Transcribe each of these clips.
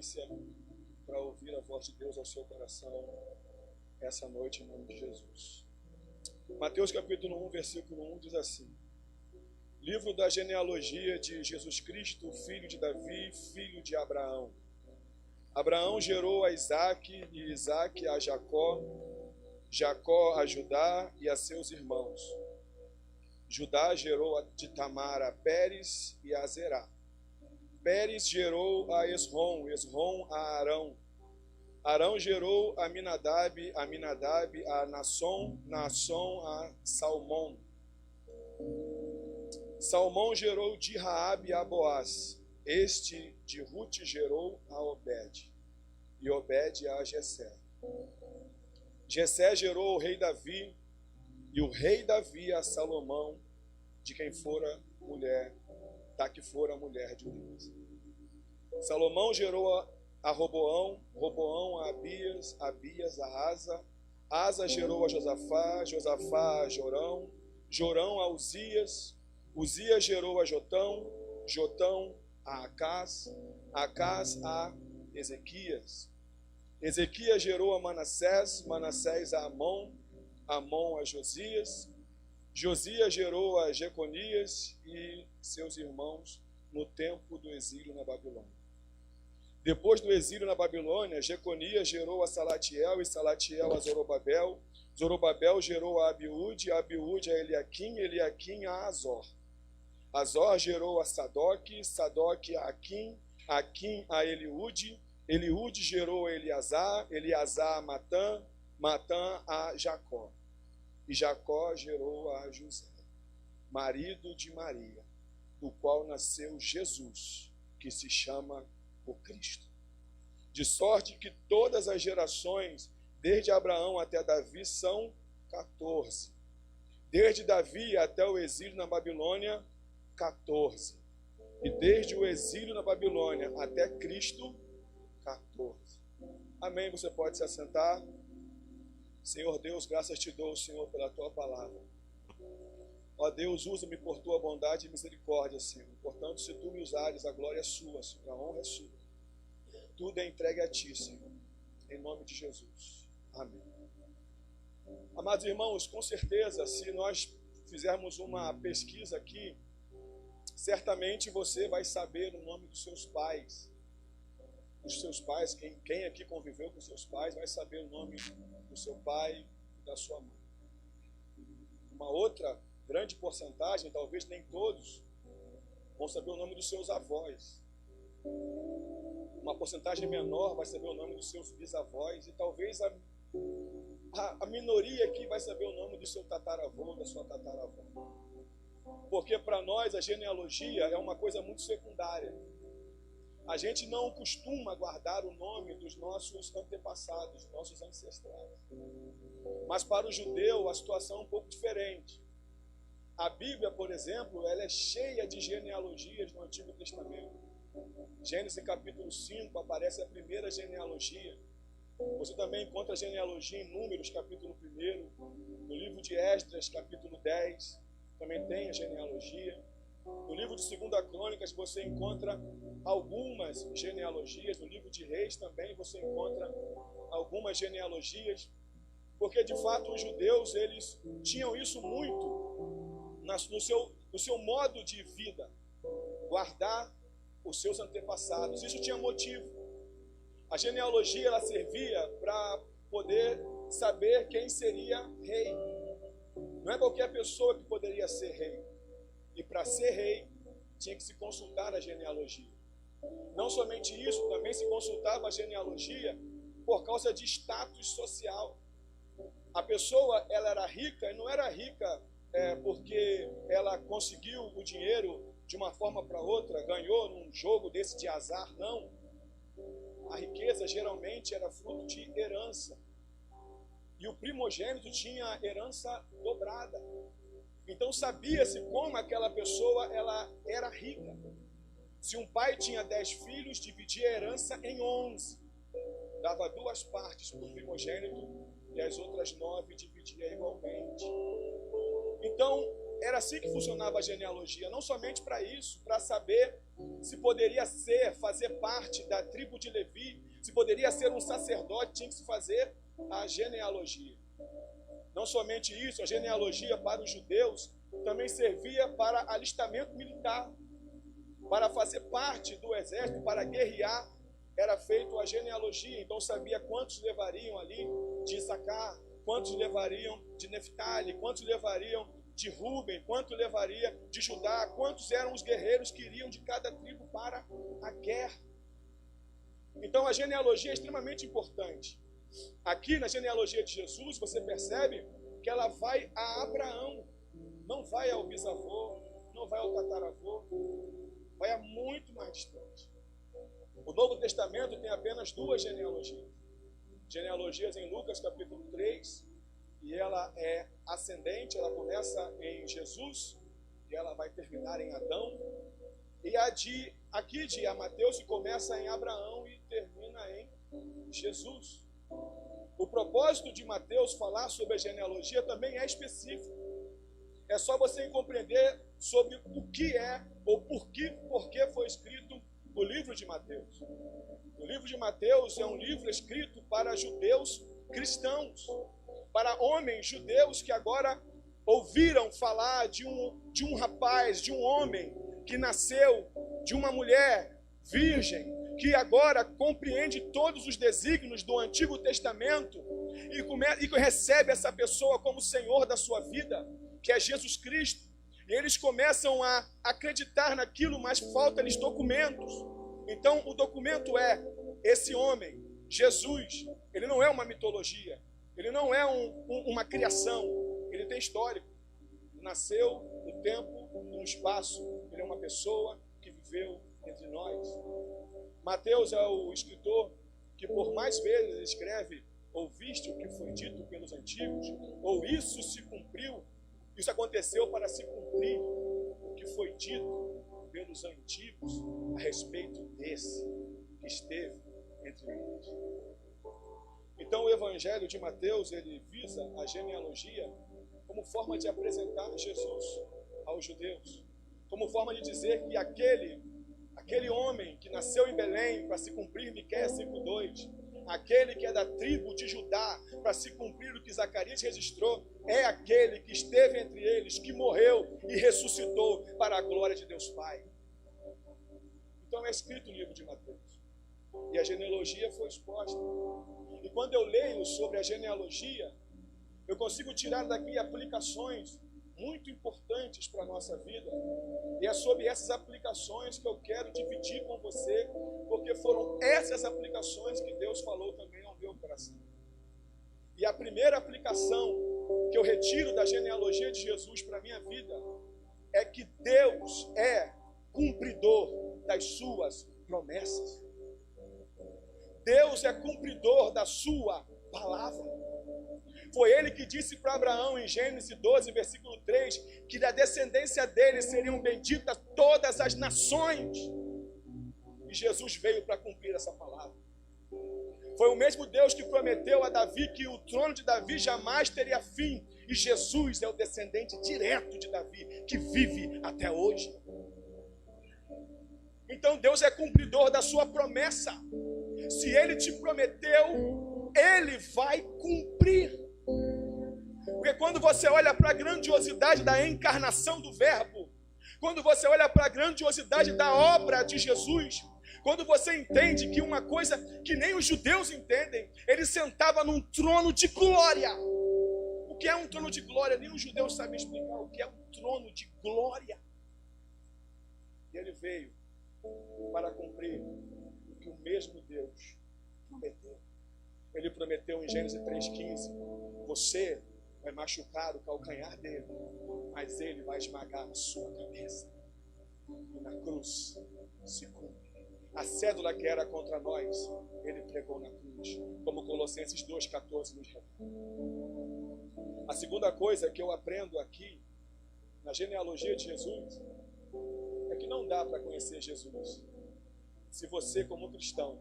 paciência para ouvir a voz de Deus ao seu coração essa noite, em nome de Jesus. Mateus capítulo 1, versículo 1 diz assim: livro da genealogia de Jesus Cristo, filho de Davi, filho de Abraão. Abraão gerou a Isaque, e Isaque a Jacó, Jacó a Judá e a seus irmãos. Judá gerou de Tamar a Pérez e a Zerá. Pérez gerou a Esrom, Esrom a Arão. Arão gerou a Aminadab, Aminadab a Nasson, Nasson a Salmão. Salmão gerou de Raabe a Boaz. Este de Rute gerou a Obed, e Obed a Jessé. Jessé gerou o rei Davi, e o rei Davi a Salomão, de quem fora mulher, da que fora a mulher de Urias. Salomão gerou a Roboão, Roboão a Abias, Abias a Asa, Asa gerou a Josafá, Josafá a Jorão, Jorão a Uzias, Uzias gerou a Jotão, Jotão a Acás, Acás a Ezequias. Ezequias gerou a Manassés, Manassés a Amon, Amon a Josias. Josias gerou a Jeconias e seus irmãos no tempo do exílio na Babilônia. Depois do exílio na Babilônia, Jeconias gerou a Salatiel e Salatiel a Zorobabel. Zorobabel gerou a Abiúde, Abiúde a Eliaquim, Eliaquim a Azor. Azor gerou a Sadoque, Sadoque a Aquim, Aquim a Eliúde, Eliúde gerou a Eleazar, Eleazar a Matã, Matã a Jacó. E Jacó gerou a José, marido de Maria, do qual nasceu Jesus, que se chama o Cristo. De sorte que todas as gerações, desde Abraão até Davi, são 14. Desde Davi até o exílio na Babilônia, 14. E desde o exílio na Babilônia até Cristo, 14. Amém? Você pode se assentar. Senhor Deus, graças te dou, Senhor, pela tua palavra. Ó Deus, usa-me por tua bondade e misericórdia, Senhor. Portanto, se tu me usares, a glória é sua, Senhor, a honra é sua. Tudo é entregue a ti, Senhor, em nome de Jesus. Amém. Amados irmãos, com certeza, se nós fizermos uma pesquisa aqui, certamente você vai saber o nome dos seus pais. Os seus pais, quem aqui conviveu com seus pais, vai saber o nome do seu pai e da sua mãe. Uma outra grande porcentagem, talvez nem todos, vão saber o nome dos seus avós. Uma porcentagem menor vai saber o nome dos seus bisavós. E talvez a minoria aqui vai saber o nome do seu tataravô, da sua tataravó. Porque para nós a genealogia é uma coisa muito secundária. A gente não costuma guardar o nome dos nossos antepassados, dos nossos ancestrais. Mas para o judeu a situação é um pouco diferente. A Bíblia, por exemplo, ela é cheia de genealogias no Antigo Testamento. Gênesis capítulo 5 aparece a primeira genealogia. Você também encontra a genealogia em Números capítulo 1. No livro de Esdras capítulo 10 também tem a genealogia. No livro de 2 Crônicas você encontra algumas genealogias. No livro de Reis também você encontra algumas genealogias. Porque de fato os judeus eles tinham isso muito no seu modo de vida, guardar os seus antepassados. Isso tinha motivo. A genealogia ela servia para poder saber quem seria rei. Não é qualquer pessoa que poderia ser rei. E para ser rei, tinha que se consultar a genealogia. Não somente isso, também se consultava a genealogia por causa de status social. A pessoa ela era rica, e não era rica porque ela conseguiu o dinheiro de uma forma para outra, ganhou num jogo desse de azar, não. A riqueza geralmente era fruto de herança. E o primogênito tinha herança dobrada. Então sabia-se como aquela pessoa ela era rica. Se um pai tinha 10 filhos, dividia a herança em 11. Dava 2 partes para o primogênito e as outras 9 dividia igualmente. Então, era assim que funcionava a genealogia, não somente para isso, para saber se poderia fazer parte da tribo de Levi, se poderia ser um sacerdote, tinha que se fazer a genealogia. Não somente isso, a genealogia para os judeus também servia para alistamento militar. Para fazer parte do exército, para guerrear, era feita a genealogia. Então sabia quantos levariam ali de Issacar, quantos levariam de Neftali, quantos levariam de Ruben, quanto levaria de Judá, quantos eram os guerreiros que iriam de cada tribo para a guerra. Então a genealogia é extremamente importante. Aqui na genealogia de Jesus, você percebe que ela vai a Abraão, não vai ao bisavô, não vai ao tataravô, vai a muito mais distante. O Novo Testamento tem apenas 2 genealogias. Genealogias em Lucas capítulo 3, e ela é ascendente, ela começa em Jesus, e ela vai terminar em Adão. E aqui de Mateus começa em Abraão e termina em Jesus. O propósito de Mateus falar sobre a genealogia também é específico. É só você compreender sobre o que é ou por que foi escrito o livro de Mateus. O livro de Mateus é um livro escrito para judeus cristãos, para homens judeus que agora ouviram falar de um rapaz, de um homem que nasceu de uma mulher virgem, que agora compreende todos os desígnios do Antigo Testamento e recebe essa pessoa como Senhor da sua vida, que é Jesus Cristo. E eles começam a acreditar naquilo, mas faltam-lhes documentos. Então o documento é esse homem, Jesus. Ele não é uma mitologia, ele não é uma criação, ele tem histórico. Ele nasceu no tempo e no espaço, ele é uma pessoa que viveu entre nós. Mateus é o escritor que por mais vezes escreve: ouviste o que foi dito pelos antigos, ou isso se cumpriu, isso aconteceu para se cumprir o que foi dito pelos antigos a respeito desse que esteve entre eles. Então o Evangelho de Mateus, ele visa a genealogia como forma de apresentar Jesus aos judeus, como forma de dizer que aquele homem que nasceu em Belém para se cumprir Miqueias 5:2, aquele que é da tribo de Judá para se cumprir o que Zacarias registrou, é aquele que esteve entre eles, que morreu e ressuscitou para a glória de Deus Pai. Então é escrito o livro de Mateus. E a genealogia foi exposta. E quando eu leio sobre a genealogia, eu consigo tirar daqui aplicações muito importantes para a nossa vida. E é sobre essas aplicações que eu quero dividir com você, porque foram essas aplicações que Deus falou também ao meu coração. E a primeira aplicação que eu retiro da genealogia de Jesus para a minha vida é que Deus é cumpridor das suas promessas. Deus é cumpridor da sua palavra. Foi ele que disse para Abraão em Gênesis 12, versículo 3, que da descendência dele seriam benditas todas as nações. E Jesus veio para cumprir essa palavra. Foi o mesmo Deus que prometeu a Davi que o trono de Davi jamais teria fim. E Jesus é o descendente direto de Davi, que vive até hoje. Então Deus é cumpridor da sua promessa. Se ele te prometeu, ele vai cumprir. Porque quando você olha para a grandiosidade da encarnação do Verbo, quando você olha para a grandiosidade da obra de Jesus, quando você entende que uma coisa que nem os judeus entendem, ele sentava num trono de glória. O que é um trono de glória? Nem os judeus sabem explicar o que é um trono de glória. E ele veio para cumprir o que o mesmo Deus prometeu. Ele prometeu em Gênesis 3,15: você vai machucar o calcanhar dele, mas ele vai esmagar a sua cabeça. E na cruz se cumpre. A cédula que era contra nós, ele pregou na cruz, como Colossenses 2,14 nos relata. A segunda coisa que eu aprendo aqui, na genealogia de Jesus, é que não dá para conhecer Jesus se você, como cristão,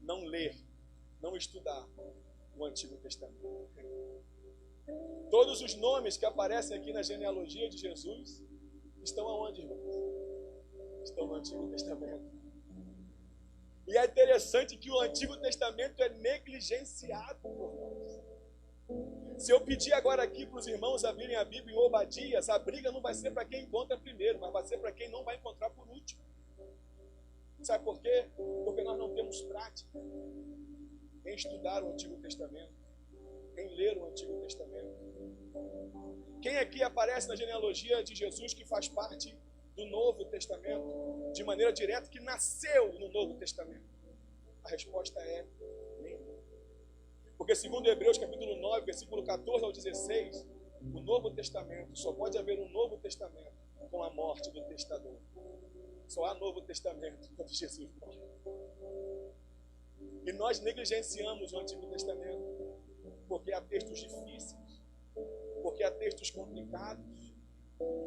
não ler, não estudar o Antigo Testamento. Todos os nomes que aparecem aqui na genealogia de Jesus estão aonde, irmãos? Estão no Antigo Testamento. E é interessante que o Antigo Testamento é negligenciado por nós. Se eu pedir agora aqui para os irmãos abrirem a Bíblia em Obadias, a briga não vai ser para quem encontra primeiro, mas vai ser para quem não vai encontrar por último. Sabe por quê? Porque nós não temos prática em estudar o Antigo Testamento, em ler o Antigo Testamento. Quem aqui aparece na genealogia de Jesus que faz parte do Novo Testamento, de maneira direta, que nasceu no Novo Testamento? A resposta é nenhum. Porque segundo Hebreus capítulo 9, versículo 14 ao 16, o Novo Testamento, só pode haver um Novo Testamento com a morte do testador. Só há Novo Testamento quando Jesus morre. E nós negligenciamos o Antigo Testamento porque há textos difíceis, porque há textos complicados.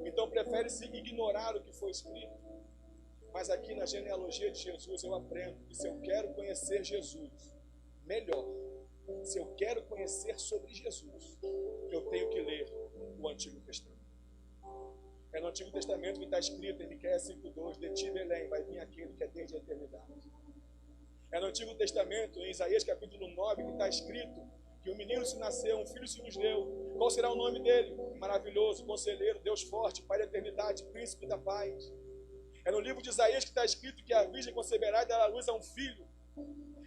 Então prefere-se ignorar o que foi escrito. Mas aqui na genealogia de Jesus eu aprendo que se eu quero conhecer Jesus melhor, se eu quero conhecer sobre Jesus, eu tenho que ler o Antigo Testamento. É no Antigo Testamento que está escrito em Miqueias 5:2, de ti, Belém, vai vir aquele que é desde a eternidade. É no Antigo Testamento, em Isaías capítulo 9, que está escrito que um menino se nasceu, um filho se nos deu. Qual será o nome dele? Maravilhoso, Conselheiro, Deus forte, Pai da eternidade, Príncipe da paz. É no livro de Isaías que está escrito que a virgem conceberá e dará luz a um filho.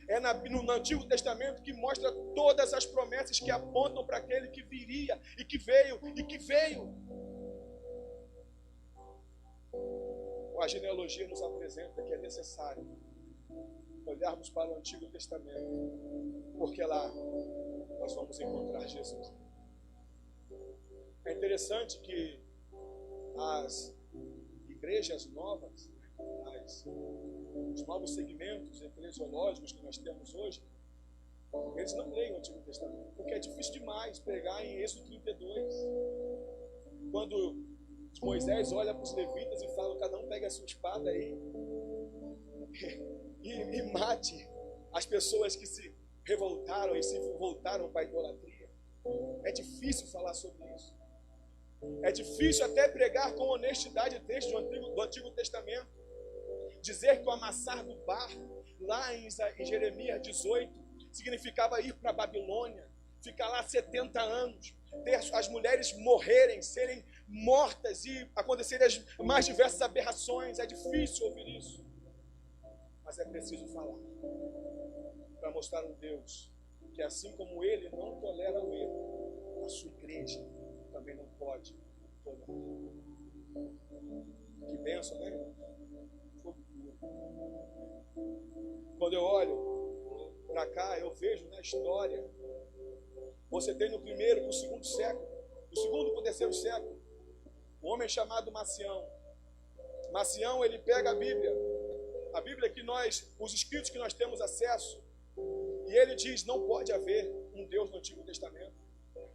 É no Antigo Testamento que mostra todas as promessas que apontam para aquele que viria e que veio e que veio. A genealogia nos apresenta que é necessário olharmos para o Antigo Testamento, porque lá nós vamos encontrar Jesus. É interessante que as igrejas novas, os novos segmentos eclesiológicos que nós temos hoje, eles não leem o Antigo Testamento, porque é difícil demais pregar em Êxodo 32. Quando Moisés olha para os levitas e fala, cada um pega a sua espada aí e mate as pessoas que se revoltaram e se voltaram para a idolatria. É difícil falar sobre isso. É difícil até pregar com honestidade textos do Antigo Testamento. Dizer que o amassar do barro, lá em Jeremias 18, significava ir para a Babilônia, ficar lá 70 anos, ter as mulheres morrerem, serem mortas e acontecerem as mais diversas aberrações. É difícil ouvir isso. Mas é preciso falar para mostrar um Deus que, assim como Ele não tolera o erro, a sua igreja também não pode tolerar. Que bênção, né? Quando eu olho para cá, eu vejo na história, você tem no primeiro, no segundo século, do segundo para o terceiro século, um homem chamado Marcião. Marcião, ele pega a Bíblia que os escritos que nós temos acesso, e ele diz, não pode haver um Deus no Antigo Testamento.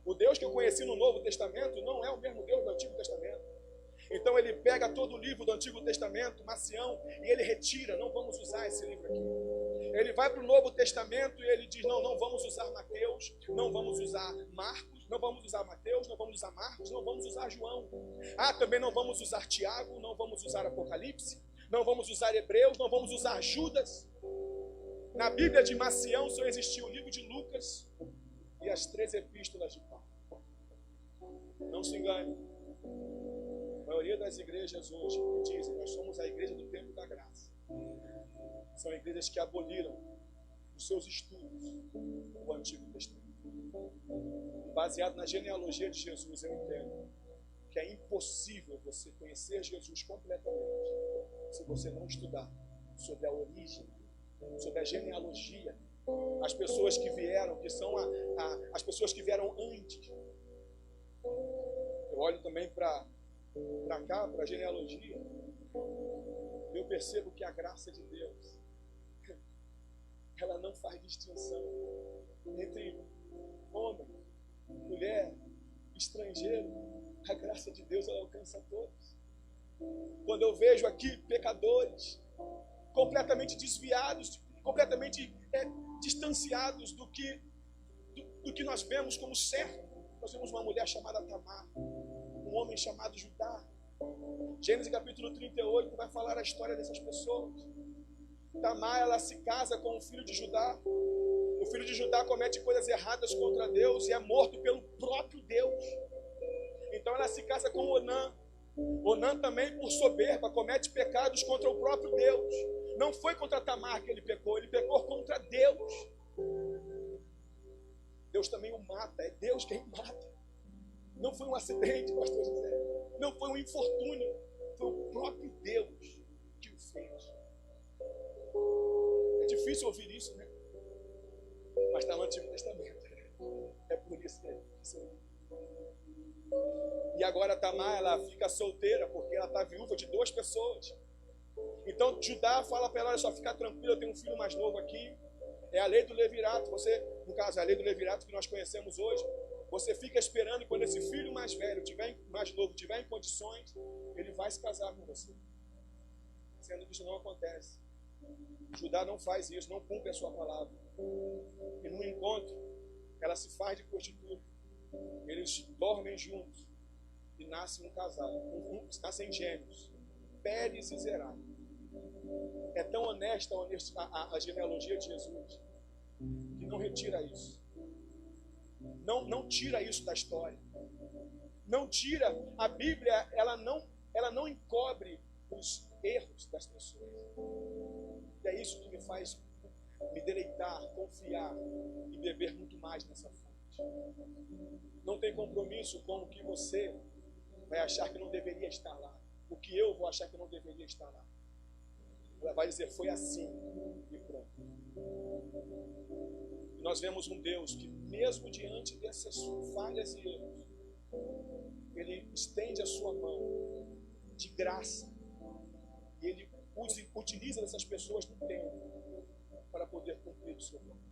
O Deus que eu conheci no Novo Testamento não é o mesmo Deus do Antigo Testamento. Então ele pega todo o livro do Antigo Testamento, Marcião, e ele retira, não vamos usar esse livro aqui. Ele vai para o Novo Testamento e ele diz, não vamos usar Mateus, não vamos usar Marcos, não vamos usar Mateus, não vamos usar Marcos, não vamos usar João. Também não vamos usar Tiago, não vamos usar Apocalipse, não vamos usar Hebreus, não vamos usar Judas. Na Bíblia de Marcião só existia o livro de Lucas e as 3 epístolas de Paulo. Não se engane. A maioria das igrejas hoje que dizem, nós somos a igreja do tempo da graça, são igrejas que aboliram os seus estudos o Antigo Testamento. Baseado na genealogia de Jesus, eu entendo que é impossível você conhecer Jesus completamente se você não estudar sobre a origem, sobre a genealogia, as pessoas que vieram, que são as pessoas que vieram antes. Eu olho também para cá, para a genealogia, eu percebo que a graça de Deus, ela não faz distinção entre homem, mulher, estrangeiro. A graça de Deus, ela alcança todos. Quando eu vejo aqui pecadores completamente desviados, completamente distanciados do que nós vemos como certo, Nós vemos uma mulher chamada Tamar, um homem chamado Judá. Gênesis capítulo 38 vai falar a história dessas pessoas. Tamar, ela se casa com o filho de Judá. O filho de Judá comete coisas erradas contra Deus e é morto pelo próprio Deus. Então ela se casa com Onã. Onã também, por soberba, comete pecados contra o próprio Deus. Não foi contra Tamar que ele pecou contra Deus. Deus também o mata, é Deus quem mata. Não foi um acidente, pastor José. Não foi um infortúnio. Foi o próprio Deus que o fez. É difícil ouvir isso, né? Mas está no Antigo Testamento. É por isso que é difícil. E agora Tamar, ela fica solteira porque ela está viúva de 2 pessoas. Então Judá fala para ela: olha só, fica tranquila, eu tenho um filho mais novo aqui. É a lei do levirato. Você, no caso, é a lei do levirato que nós conhecemos hoje. Você fica esperando e quando esse filho mais velho, mais novo, tiver em condições, ele vai se casar com você. Sendo que isso não acontece. Judá não faz isso, não cumpre a sua palavra. E no encontro, ela se faz de prostituta. Eles dormem juntos e nascem um casal. Nascem gêmeos, Pérez e Zerá. É tão honesta a genealogia de Jesus que não retira isso. Não tira isso da história. Não tira. A Bíblia, ela não encobre os erros das pessoas. E é isso que me faz me deleitar, confiar e beber muito mais nessa fonte. Não tem compromisso com o que você vai achar que não deveria estar lá. O que eu vou achar que não deveria estar lá. Ela vai dizer: foi assim e pronto. E nós vemos um Deus que, mesmo diante dessas falhas e erros, Ele estende a sua mão de graça. E Ele utiliza essas pessoas no tempo para poder cumprir o seu propósito.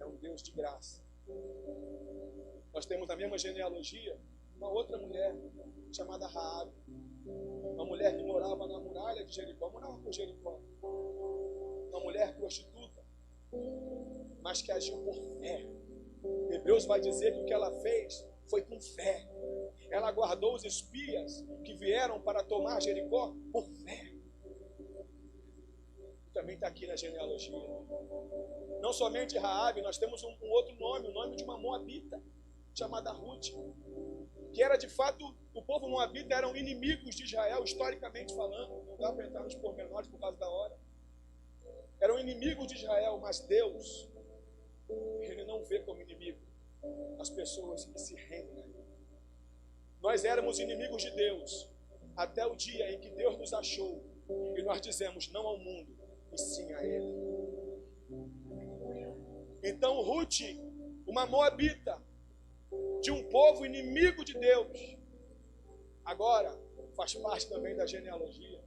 É um Deus de graça. Nós temos na mesma genealogia uma outra mulher chamada Raabe, uma mulher que morava na muralha de Jericó, morava por Jericó, uma mulher prostituta, mas que agiu por fé. Hebreus vai dizer que o que ela fez foi com fé. Ela guardou os espias que vieram para tomar Jericó por fé. Também está aqui na genealogia. Não somente Raabe, nós temos um outro nome, o nome de uma moabita, chamada Ruth, que era de fato, o povo moabita eram inimigos de Israel, historicamente falando. Não dá para entrar nos pormenores por causa da hora. Eram inimigos de Israel, mas Deus, Ele não vê como inimigo as pessoas que se rendem a Ele. Nós éramos inimigos de Deus até o dia em que Deus nos achou e nós dizemos não ao mundo, e sim a Ele. Então Ruth, uma moabita, de um povo inimigo de Deus, agora faz parte também da genealogia.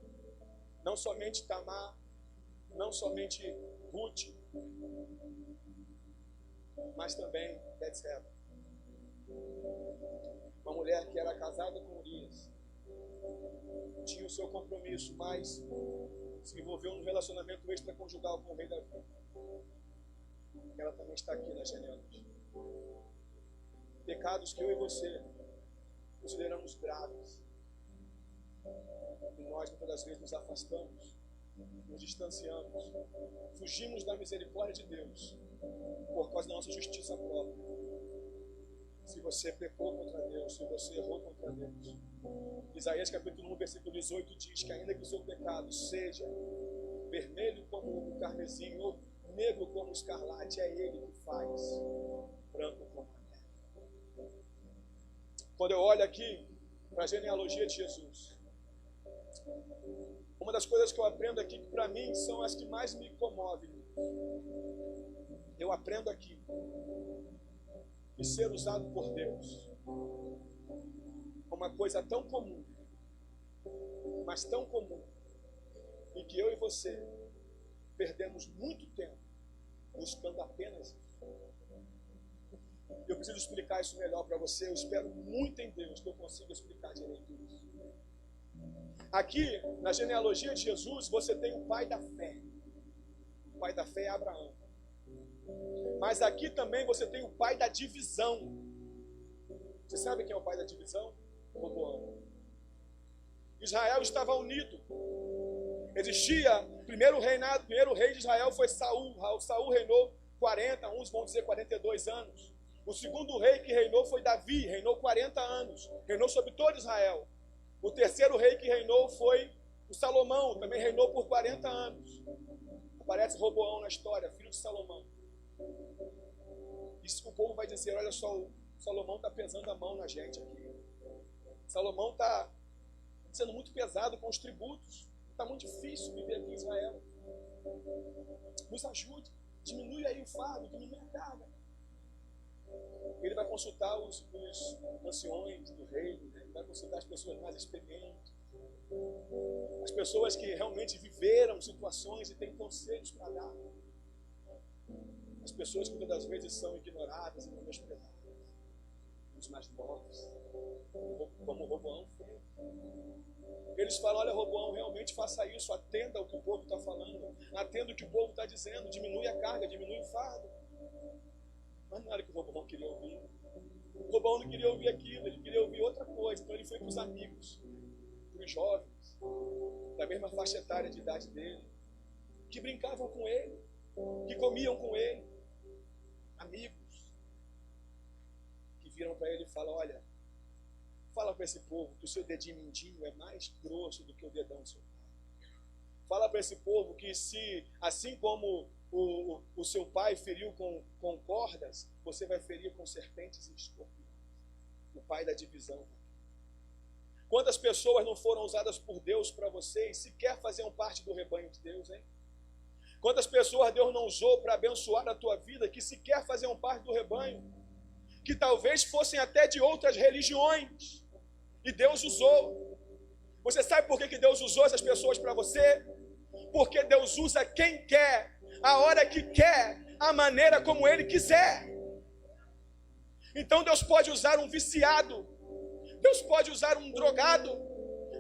Não somente Tamar, não somente Ruth, mas também Betseba, uma mulher que era casada com Urias, tinha o seu compromisso, mas se envolveu num relacionamento extraconjugal com o rei Davi. Ela também está aqui na genealogia. Pecados que eu e você consideramos graves, e nós muitas das vezes nos afastamos, nos distanciamos, fugimos da misericórdia de Deus por causa da nossa justiça própria. Se você pecou contra Deus, se você errou contra Deus, Isaías capítulo 1, versículo 18 diz que ainda que o seu pecado seja vermelho como o carmesim ou negro como o escarlate, é Ele que faz branco como a neve. Quando eu olho aqui para a genealogia de Jesus, uma das coisas que eu aprendo aqui, que para mim são as que mais me comovem, eu aprendo aqui que ser usado por Deus é uma coisa tão comum, mas tão comum, e que eu e você perdemos muito tempo buscando apenas isso. Eu preciso explicar isso melhor para você. Eu espero muito em Deus que eu consiga explicar direito isso. Aqui, na genealogia de Jesus, você tem o pai da fé. O pai da fé é Abraão. Mas aqui também você tem o pai da divisão. Você sabe quem é o pai da divisão? Roboão. Israel estava unido. Existia, primeiro rei de Israel foi Saul. Saul reinou 40, uns vão dizer 42 anos. O segundo rei que reinou foi Davi, reinou 40 anos. Reinou sobre todo Israel. O terceiro rei que reinou foi o Salomão, também reinou por 40 anos. Aparece Roboão na história, filho de Salomão. Isso o povo vai dizer, olha só, o Salomão está pesando a mão na gente aqui. Salomão está sendo muito pesado com os tributos. Está muito difícil viver aqui em Israel. Nos ajude. Diminui aí o fardo, diminui a carga. Ele vai consultar os anciões do reino, né? Ele vai consultar as pessoas mais experientes. As pessoas que realmente viveram situações e têm conselhos para dar. As pessoas que muitas das vezes são ignoradas e menosprezadas. Os mais novos, como Roboão fez. Eles falam, olha Roboão, realmente faça isso, atenda ao que o povo está falando, atenda o que o povo está dizendo, diminui a carga, diminui o fardo. Mas não era o que o Roboão queria ouvir. O Roboão não queria ouvir aquilo, ele queria ouvir outra coisa. Então ele foi para os amigos, para os jovens, da mesma faixa etária de idade dele, que brincavam com ele, que comiam com ele. Amigos que viram para ele e falam, olha, fala para esse povo que o seu dedinho mindinho é mais grosso do que o dedão do seu pai. Fala para esse povo que se, assim como o seu pai feriu com cordas, você vai ferir com serpentes e escorpiões. O pai da divisão. Quantas pessoas não foram usadas por Deus para vocês, sequer faziam parte do rebanho de Deus, hein? Quantas pessoas Deus não usou para abençoar a tua vida, que sequer faziam parte do rebanho, que talvez fossem até de outras religiões, e Deus usou. Você sabe por que Deus usou essas pessoas para você? Porque Deus usa quem quer, a hora que quer, a maneira como Ele quiser. Então Deus pode usar um viciado, Deus pode usar um drogado,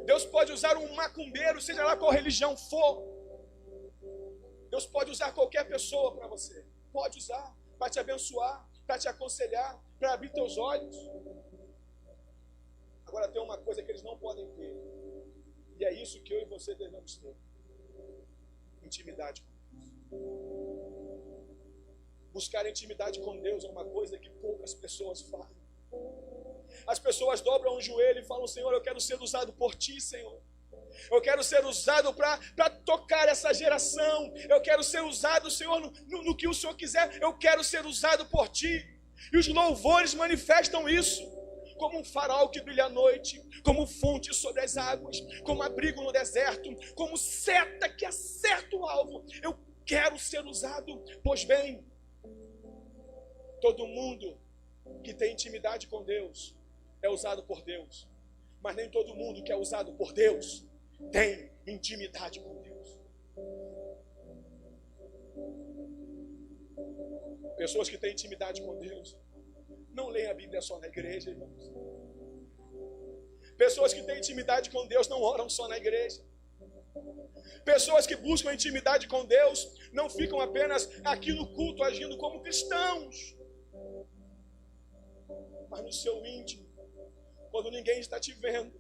Deus pode usar um macumbeiro, seja lá qual religião for. Deus pode usar qualquer pessoa para você. Pode usar para te abençoar, para te aconselhar, para abrir teus olhos. Agora tem uma coisa que eles não podem ter. E é isso que eu e você devemos ter. Intimidade com Deus. Buscar intimidade com Deus é uma coisa que poucas pessoas fazem. As pessoas dobram o joelho e falam, Senhor, eu quero ser usado por Ti, Senhor. Eu quero ser usado para tocar essa geração. Eu quero ser usado, Senhor, no que o Senhor quiser. Eu quero ser usado por Ti. E os louvores manifestam isso. Como um farol que brilha à noite, como fonte sobre as águas, como abrigo no deserto, como seta que acerta o alvo. Eu quero ser usado. Pois bem, todo mundo que tem intimidade com Deus é usado por Deus. Mas nem todo mundo que é usado por Deus tem intimidade com Deus. Pessoas que têm intimidade com Deus não leem a Bíblia só na igreja, irmãos. Pessoas que têm intimidade com Deus não oram só na igreja. Pessoas que buscam intimidade com Deus não ficam apenas aqui no culto agindo como cristãos, mas no seu íntimo, quando ninguém está te vendo,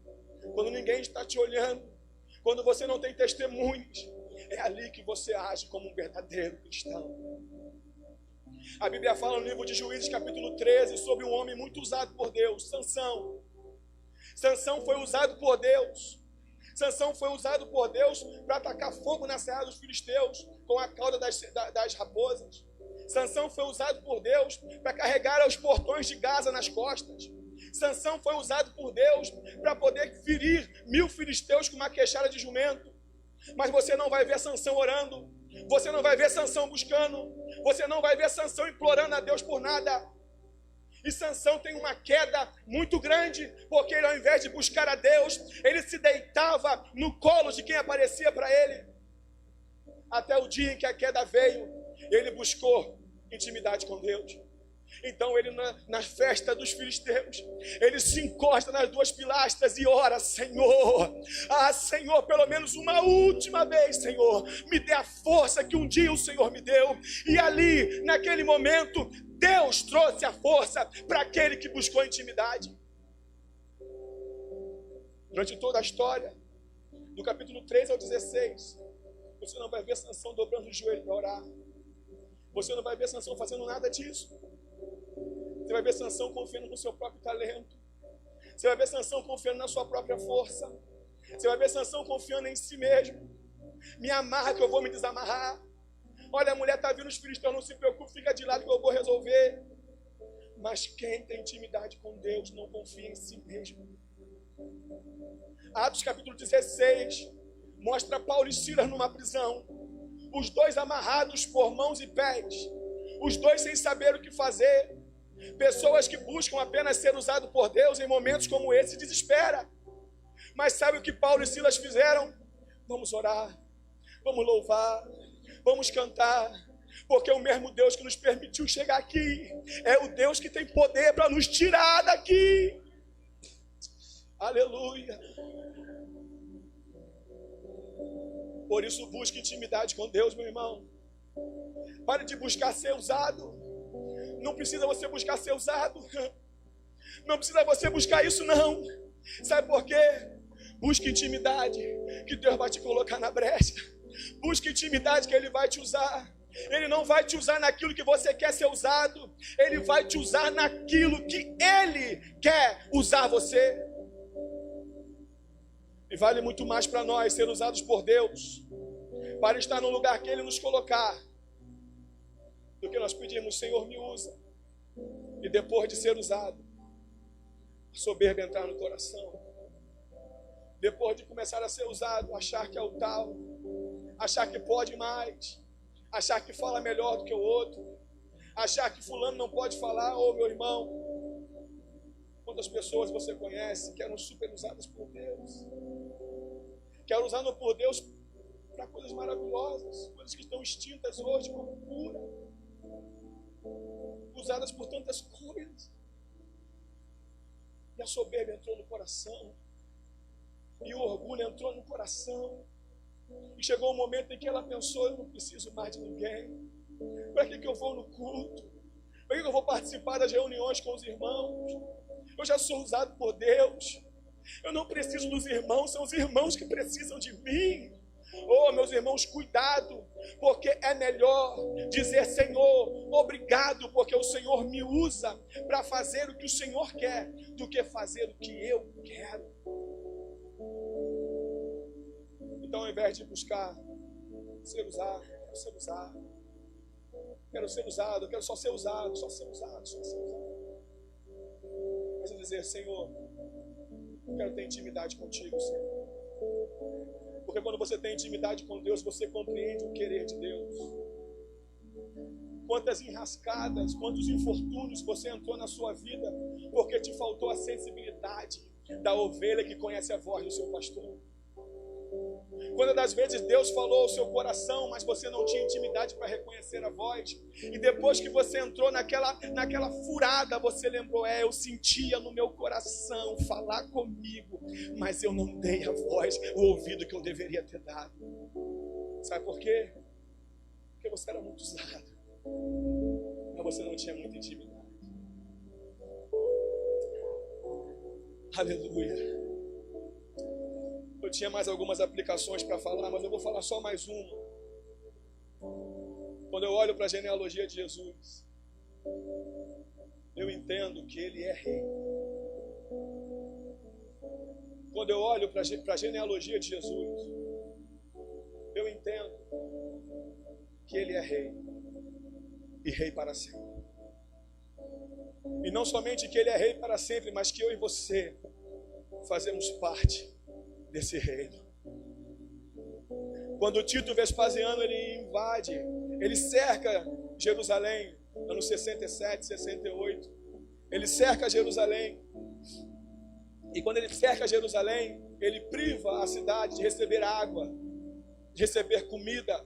quando ninguém está te olhando, quando você não tem testemunhos, é ali que você age como um verdadeiro cristão. A Bíblia fala no livro de Juízes, capítulo 13, sobre um homem muito usado por Deus, Sansão. Sansão foi usado por Deus. Sansão foi usado por Deus para atacar fogo na serra dos filisteus com a cauda das raposas. Sansão foi usado por Deus para carregar os portões de Gaza nas costas. Sansão foi usado por Deus para poder ferir 1000 filisteus com uma queixada de jumento. Mas você não vai ver Sansão orando. Você não vai ver Sansão buscando. Você não vai ver Sansão implorando a Deus por nada. E Sansão tem uma queda muito grande, porque ele, ao invés de buscar a Deus, ele se deitava no colo de quem aparecia para ele. Até o dia em que a queda veio, ele buscou intimidade com Deus. Então ele na festa dos filisteus, ele se encosta nas duas pilastras e ora: Senhor, Senhor, pelo menos uma última vez, Senhor, me dê a força que um dia o Senhor me deu. E ali, naquele momento, Deus trouxe a força para aquele que buscou intimidade. Durante toda a história, do capítulo 3 ao 16, você não vai ver Sansão dobrando o joelho para orar. Você não vai ver Sansão fazendo nada disso. Você vai ver Sansão confiando no seu próprio talento. Você vai ver Sansão confiando na sua própria força. Você vai ver Sansão confiando em si mesmo. Me amarra que eu vou me desamarrar. Olha, a mulher está vindo, os filisteus, não se preocupe, fica de lado que eu vou resolver. Mas quem tem intimidade com Deus não confia em si mesmo. Atos capítulo 16 mostra Paulo e Silas numa prisão. Os dois amarrados por mãos e pés. Os dois sem saber o que fazer. Pessoas que buscam apenas ser usadas por Deus em momentos como esse desespera. Mas sabe o que Paulo e Silas fizeram? Vamos orar, vamos louvar, vamos cantar, porque o mesmo Deus que nos permitiu chegar aqui é o Deus que tem poder para nos tirar daqui. Aleluia. Por isso busque intimidade com Deus, meu irmão. Pare de buscar ser usado. Não precisa você buscar ser usado. Não precisa você buscar isso, não. Sabe por quê? Busque intimidade, que Deus vai te colocar na brecha. Busque intimidade, que Ele vai te usar. Ele não vai te usar naquilo que você quer ser usado. Ele vai te usar naquilo que Ele quer usar você. E vale muito mais para nós ser usados por Deus, para estar no lugar que Ele nos colocar, do que nós pedirmos: Senhor, me usa. E depois de ser usado, a soberba entrar no coração. Depois de começar a ser usado, achar que é o tal, achar que pode mais, achar que fala melhor do que o outro, achar que fulano não pode falar. Ô, meu irmão, quantas pessoas você conhece que eram super usadas por Deus, que eram usadas por Deus para coisas maravilhosas, coisas que estão extintas hoje como cura, usadas por tantas coisas. E a soberba entrou no coração, e o orgulho entrou no coração, e chegou um momento em que ela pensou: eu não preciso mais de ninguém. Para que eu vou no culto? Para que eu vou participar das reuniões com os irmãos? Eu já sou usado por Deus. Eu não preciso dos irmãos, são os irmãos que precisam de mim. Oh, meus irmãos, cuidado, porque é melhor dizer: Senhor, obrigado, porque o Senhor me usa para fazer o que o Senhor quer, do que fazer o que eu quero. Então, ao invés de buscar ser usado, quero ser usado, quero ser usado, eu quero só ser usado, só ser usado, só ser usado. Mas dizer: Senhor, eu quero ter intimidade contigo, Senhor. Porque quando você tem intimidade com Deus, você compreende o querer de Deus. Quantas enrascadas, quantos infortúnios você entrou na sua vida, porque te faltou a sensibilidade da ovelha que conhece a voz do seu pastor. Quantas das vezes Deus falou ao seu coração, mas você não tinha intimidade para reconhecer a voz. E depois que você entrou naquela furada, você lembrou: eu sentia no meu coração falar comigo, mas eu não dei a voz, o ouvido que eu deveria ter dado. Sabe por quê? Porque você era muito usado, mas você não tinha muita intimidade. Aleluia. Eu tinha mais algumas aplicações para falar, mas eu vou falar só mais uma. Quando eu olho para a genealogia de Jesus, eu entendo que Ele é rei. Quando eu olho para a genealogia de Jesus, eu entendo que Ele é rei, e rei para sempre. E não somente que Ele é rei para sempre, mas que eu e você fazemos parte desse reino. Quando Tito Vespasiano ele invade, ele cerca Jerusalém, anos 67, 68, ele cerca Jerusalém, e quando ele cerca Jerusalém, ele priva a cidade de receber água, de receber comida.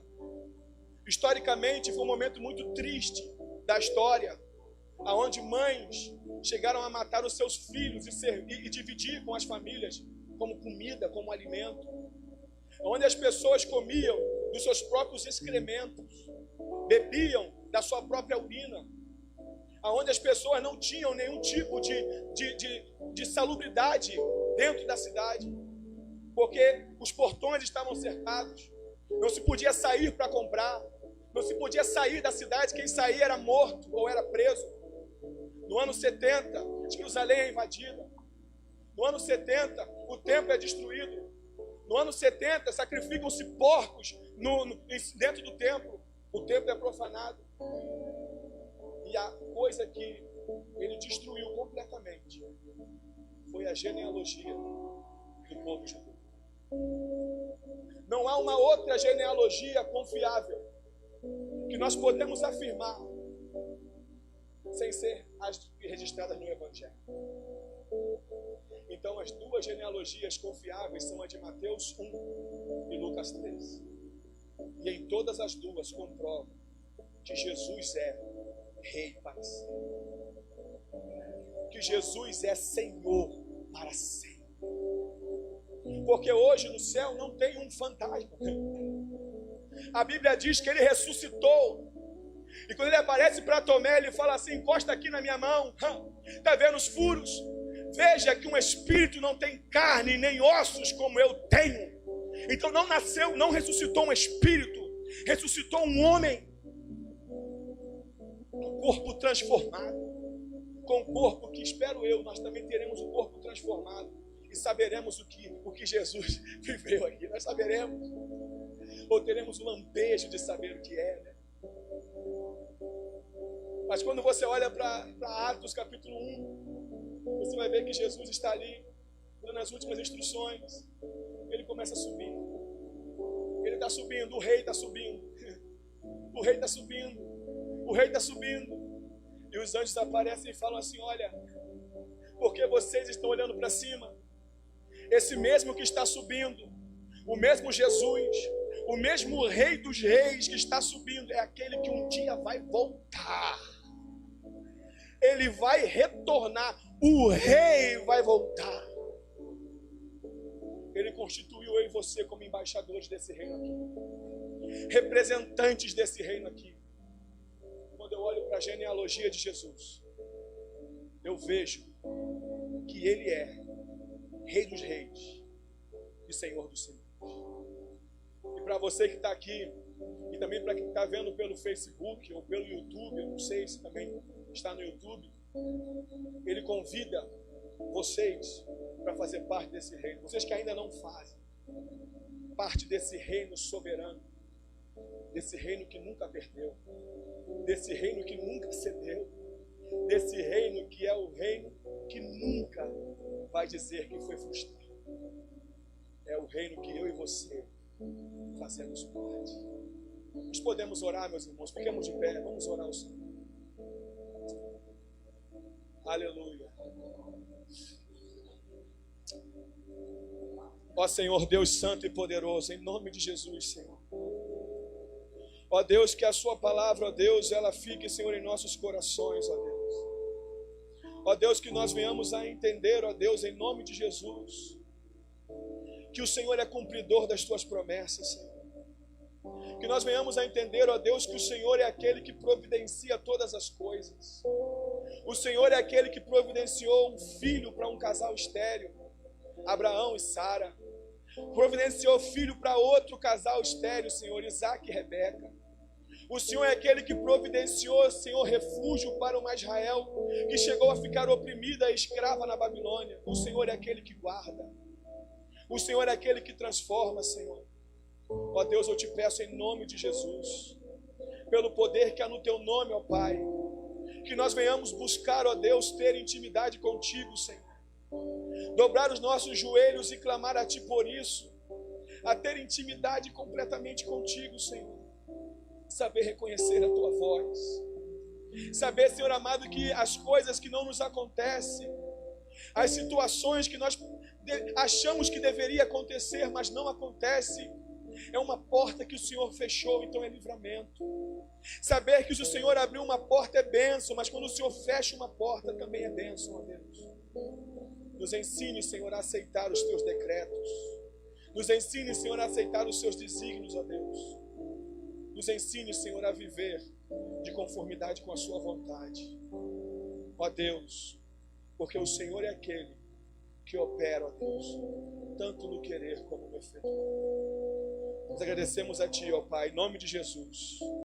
Historicamente foi um momento muito triste da história, aonde mães chegaram a matar os seus filhos e dividir com as famílias como comida, como alimento, onde as pessoas comiam dos seus próprios excrementos, bebiam da sua própria urina, aonde as pessoas não tinham nenhum tipo de salubridade dentro da cidade, porque os portões estavam cercados, não se podia sair para comprar, não se podia sair da cidade, quem saía era morto ou era preso. No ano 70, Jerusalém é invadida. No ano 70, o templo é destruído. No ano 70, sacrificam-se porcos dentro do templo. O templo é profanado. E a coisa que ele destruiu completamente foi a genealogia do povo judeu. Não há uma outra genealogia confiável que nós podemos afirmar sem ser as registradas no Evangelho. Então, as duas genealogias confiáveis são a de Mateus 1 e Lucas 3. E em todas as duas comprovam que Jesus é Rei para sempre. Que Jesus é Senhor para sempre. Porque hoje no céu não tem um fantasma. A Bíblia diz que ele ressuscitou. E quando ele aparece para Tomé, ele fala assim: encosta aqui na minha mão. Está vendo os furos? Veja que um espírito não tem carne nem ossos como eu tenho. Então não ressuscitou um espírito, ressuscitou um homem com corpo transformado, com corpo que, espero eu, nós também teremos um corpo transformado e saberemos o que Jesus viveu aqui. Nós saberemos, ou teremos um lampejo de saber o que é, né? Mas quando você olha para Atos capítulo 1, você vai ver que Jesus está ali, dando as últimas instruções. Ele começa a subir. Ele está subindo, o rei está subindo. O rei está subindo. O rei está subindo. E os anjos aparecem e falam assim: olha, porque vocês estão olhando para cima, esse mesmo que está subindo, o mesmo Jesus, o mesmo Rei dos Reis que está subindo, é aquele que um dia vai voltar. Ele vai retornar. O rei vai voltar. Ele constituiu eu e você como embaixadores desse reino aqui, representantes desse reino aqui. Quando eu olho para a genealogia de Jesus, eu vejo que ele é Rei dos Reis e Senhor dos Senhores. E para você que está aqui, e também para quem está vendo pelo Facebook ou pelo YouTube, eu não sei se também está no YouTube, ele convida vocês para fazer parte desse reino. Vocês que ainda não fazem parte desse reino soberano, desse reino que nunca perdeu, desse reino que nunca cedeu, desse reino que é o reino que nunca vai dizer que foi frustrado. É o reino que eu e você fazemos parte. Nós podemos orar, meus irmãos, fiquemos de pé, vamos orar ao Senhor. Aleluia. Ó Senhor, Deus santo e poderoso, em nome de Jesus, Senhor. Ó Deus, que a sua palavra, ó Deus, ela fique, Senhor, em nossos corações, ó Deus. Ó Deus, que nós venhamos a entender, ó Deus, em nome de Jesus, que o Senhor é cumpridor das tuas promessas, Senhor. Que nós venhamos a entender, ó Deus, que o Senhor é aquele que providencia todas as coisas. O Senhor é aquele que providenciou um filho para um casal estéril, Abraão e Sara. Providenciou filho para outro casal estéril, Senhor, Isaac e Rebeca. O Senhor é aquele que providenciou, Senhor, refúgio para uma Israel que chegou a ficar oprimida e escrava na Babilônia. O Senhor é aquele que guarda. O Senhor é aquele que transforma, Senhor. Ó Deus, eu te peço em nome de Jesus, pelo poder que há no teu nome, ó Pai, que nós venhamos buscar, ó Deus, ter intimidade contigo, Senhor. Dobrar os nossos joelhos e clamar a ti por isso, a ter intimidade completamente contigo, Senhor. Saber reconhecer a tua voz, saber, Senhor amado, que as coisas que não nos acontecem, as situações que nós achamos que deveria acontecer, mas não acontece, é uma porta que o Senhor fechou, então é livramento. Saber que se o Senhor abriu uma porta é bênção, mas quando o Senhor fecha uma porta também é bênção, ó Deus. Nos ensine, Senhor, a aceitar os teus decretos. Nos ensine, Senhor, a aceitar os seus desígnios, ó Deus. Nos ensine, Senhor, a viver de conformidade com a sua vontade. Ó Deus, porque o Senhor é aquele que opera, ó Deus, tanto no querer como no efetuar. Nós agradecemos a Ti, ó Pai, em nome de Jesus.